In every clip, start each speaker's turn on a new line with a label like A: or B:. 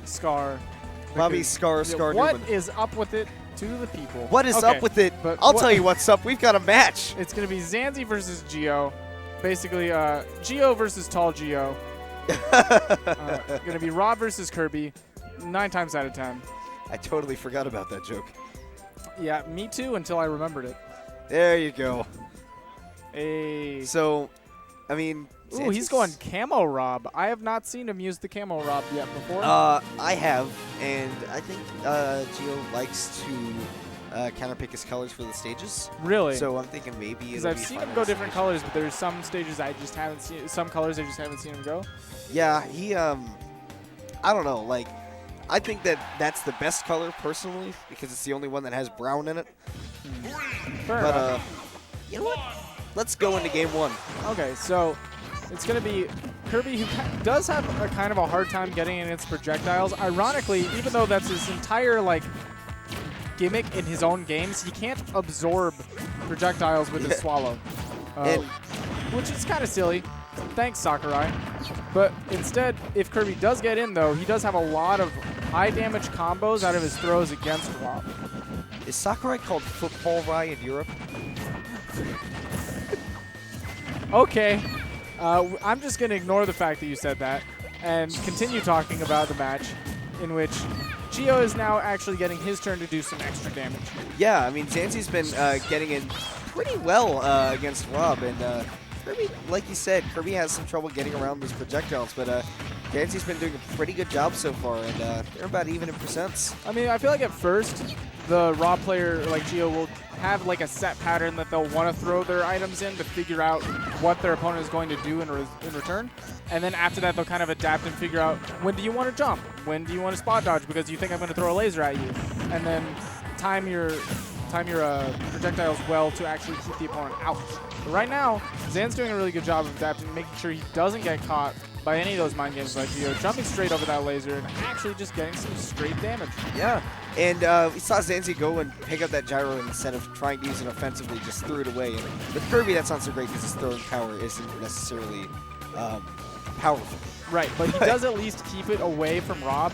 A: Scar.
B: Bobby Scar Newman.
A: What is up with it to the people?
B: What is up with it?
A: But
B: I'll tell you what's up. We've got a match.
A: It's going to be Xanzy versus Geo. Basically, Geo versus Tall Geo. Going to be Rob versus Kirby, 9 times out of 10.
B: I totally forgot about that joke.
A: Yeah, me too, until I remembered it.
B: There you go.
A: Hey.
B: So, I mean...
A: Ooh, he's going Camo Rob. I have not seen him use the Camo Rob yet before.
B: I have, and I think Geo likes to counterpick his colors for the stages.
A: Really?
B: So I'm thinking maybe
A: because I've seen him go different colors, but there's some stages I just haven't seen. Some colors I just haven't seen him go.
B: Yeah, he. I don't know. Like, I think that's the best color personally because it's the only one that has brown in it.
A: Fair
B: but
A: enough.
B: You know what? Let's go into game 1.
A: Okay, so. It's going to be Kirby, who does have a kind of a hard time getting in its projectiles. Ironically, even though that's his entire like gimmick in his own games, he can't absorb projectiles with his swallow, which is kind of silly. Thanks, Sakurai. But instead, if Kirby does get in, though, he does have a lot of high damage combos out of his throws against Rob.
B: Is Sakurai called Football Rai in Europe?
A: Okay. I'm just going to ignore the fact that you said that and continue talking about the match in which Geo is now actually getting his turn to do some extra damage.
B: Yeah, I mean, Xanzy's been getting in pretty well against Rob, and Kirby, like you said, Kirby has some trouble getting around those projectiles, but Xanzy's been doing a pretty good job so far, and they're about even in percents.
A: I mean, I feel like at first, the Rob player like Geo will have like a set pattern that they'll want to throw their items in to figure out what their opponent is going to do in return. And then after that, they'll kind of adapt and figure out when do you want to jump? When do you want to spot dodge because you think I'm going to throw a laser at you? And then time your projectiles well to actually keep the opponent out. But right now, Zan's doing a really good job of adapting, making sure he doesn't get caught by any of those mind games by Geo, jumping straight over that laser and actually just getting some straight damage.
B: Yeah, and we saw Xanzy go and pick up that gyro and instead of trying to use it offensively, just threw it away. And with Kirby, that's not so great because his throwing power isn't necessarily powerful.
A: Right, but he does at least keep it away from Rob.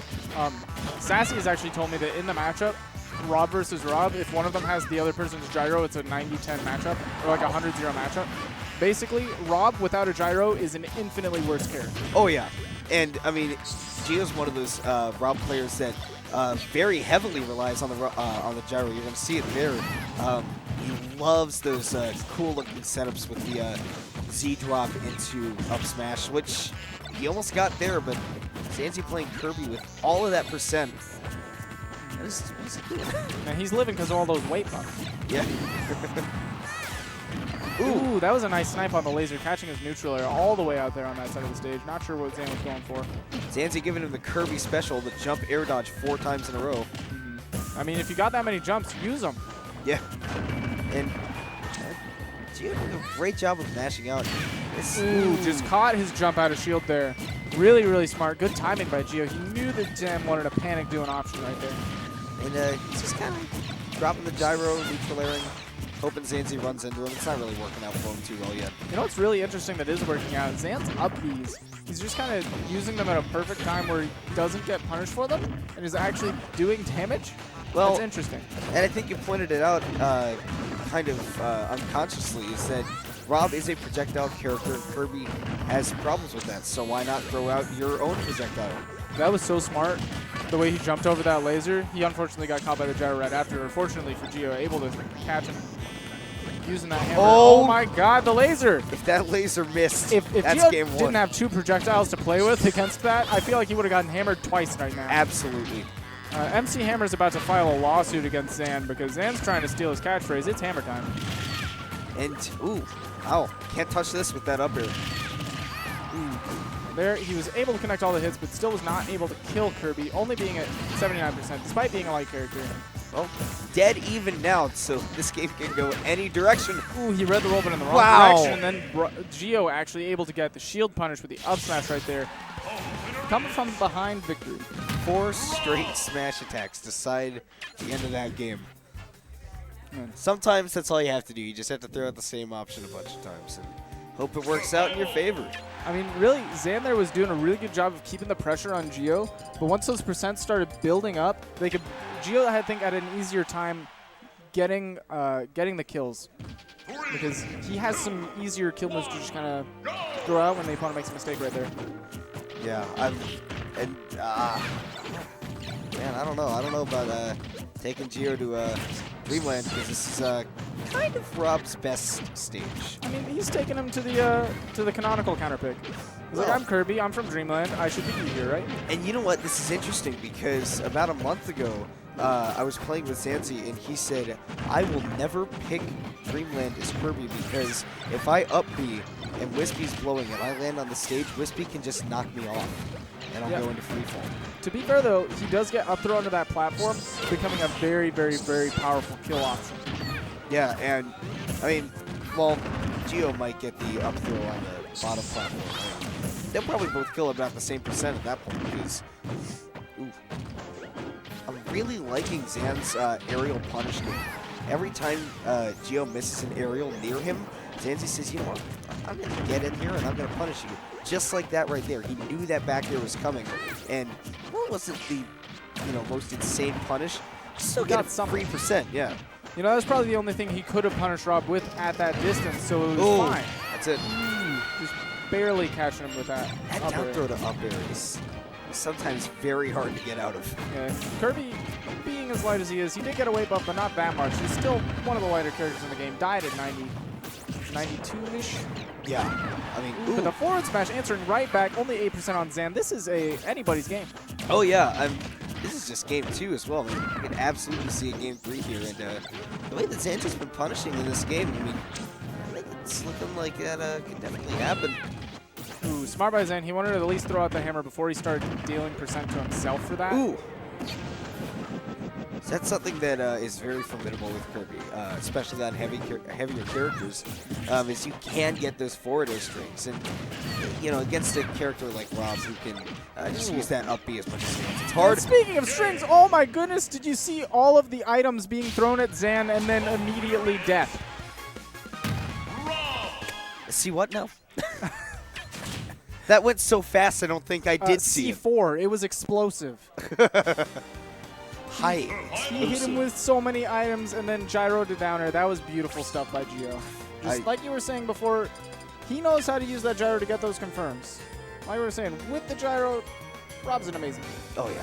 A: Sassy has actually told me that in the matchup, Rob versus Rob, if one of them has the other person's gyro, it's a 90-10 matchup, or like a 100-0 matchup. Basically, Rob without a gyro is an infinitely worse character.
B: Oh, yeah. And, I mean, Gio's one of those Rob players that very heavily relies on the gyro. You're going to see it there. He loves those cool-looking setups with the Z-drop into up smash, which he almost got there, but Xanzy playing Kirby with all of that percent. What's he doing?
A: And he's living because of all those weight buffs.
B: Yeah.
A: Ooh, that was a nice snipe on the laser, catching his neutral air all the way out there on that side of the stage. Not sure what Xan was going for.
B: Xanzy giving him the Kirby special, the jump air dodge 4 times in a row.
A: I mean, if you got that many jumps, use them.
B: Yeah. And Gio did a great job of mashing out.
A: Ooh, just caught his jump out of shield there. Really, really smart. Good timing by Gio. He knew that Jam wanted a panic do an option right there.
B: And he's just kind of dropping the gyro, neutral airing, hoping Xanzy runs into him. It's not really working out for him too well yet.
A: You know what's really interesting that is working out? Zan's up Bs. He's just kind of using them at a perfect time where he doesn't get punished for them and is actually doing damage. Well, that's interesting.
B: And I think you pointed it out kind of unconsciously, is that Rob is a projectile character and Kirby has problems with that, so why not throw out your own projectile?
A: That was so smart. The way he jumped over that laser, he unfortunately got caught by the gyro right after. Fortunately for Gio, able to catch him using that hammer. Oh my god, the laser!
B: If that laser missed,
A: if
B: that's
A: Gio
B: game 1.
A: Didn't have 2 projectiles to play with against that, I feel like he would have gotten hammered twice right now.
B: Absolutely.
A: MC Hammer's about to file a lawsuit against Xan because Xan's trying to steal his catchphrase. It's hammer time. And,
B: ooh, ow, can't touch this with that up air.
A: There, he was able to connect all the hits, but still was not able to kill Kirby, only being at 79%, despite being a light character.
B: Well, dead even now, so this game can go any direction.
A: Ooh, he read the roll, but in the wrong direction, and then Gio actually able to get the shield punish with the up smash right there. Coming from behind victory.
B: 4 straight smash attacks decide the end of that game. Sometimes that's all you have to do. You just have to throw out the same option a bunch of times. And Hope it works out in your favor.
A: I mean, really, Xan there was doing a really good job of keeping the pressure on Gio, but once those percents started building up, Gio, I think, had an easier time getting the kills because he has some easier kill moves to just kind of throw out when the opponent makes a mistake right there.
B: Yeah, man, I don't know. I don't know about taking Gio to Dreamland because this is kind of Rob's best stage.
A: I mean, he's taking him to the canonical counterpick. He's like, I'm Kirby, I'm from Dreamland, I should beat you here, right?
B: And you know what? This is interesting because about a month ago, I was playing with Xanzy, and he said, I will never pick Dreamland as Kirby because if I up B and Wispy's blowing and I land on the stage, Wispy can just knock me off, and I'll go into freefall.
A: To be fair, though, he does get up throw onto that platform, becoming a very, very, very powerful kill option.
B: Yeah, and, I mean, well, Gio might get the up throw on the bottom platform. They'll probably both kill about the same percent at that point because, ooh. I'm really liking Zan's aerial punishment. Every time Gio misses an aerial near him, Xanzy says, you know what, I'm going to get in here and I'm going to punish you. Just like that right there. He knew that back there was coming. And well, it wasn't the most insane punish. Still got some 3%, yeah.
A: You know, that's probably the only thing he could have punished Rob with at that distance, so it was fine.
B: That's it.
A: Just barely catching him with that.
B: That down throw to up air is sometimes very hard to get out of.
A: Yeah, Kirby, being as light as he is, he did get a weight buff, but not that much. He's still one of the lighter characters in the game. Died at 92-ish.
B: Yeah, I mean,
A: But the forward smash answering right back, only 8% on Xan. This is anybody's game.
B: Oh yeah, this is just game 2 as well. I mean, you can absolutely see a game 3 here, and the way that Xanzy's been punishing in this game, I mean, I think it's looking like that could definitely happen.
A: Ooh, smart by Xan. He wanted to at least throw out the hammer before he started dealing percent to himself for that.
B: Ooh. So that's something that is very formidable with Kirby, especially on heavier characters, is you can get those forward air strings. And, against a character like Rob who can just use that up B as much as he wants. It's hard.
A: And speaking of strings, oh my goodness, did you see all of the items being thrown at Xan and then immediately death?
B: See what now? That went so fast, I don't think I did see it.
A: C4, it was explosive.
B: High.
A: He hit him with so many items and then gyro to down air. That was beautiful stuff by Gio. Just like you were saying before, he knows how to use that gyro to get those confirms. Like we were saying, with the gyro, Rob's an amazing.
B: Oh, yeah.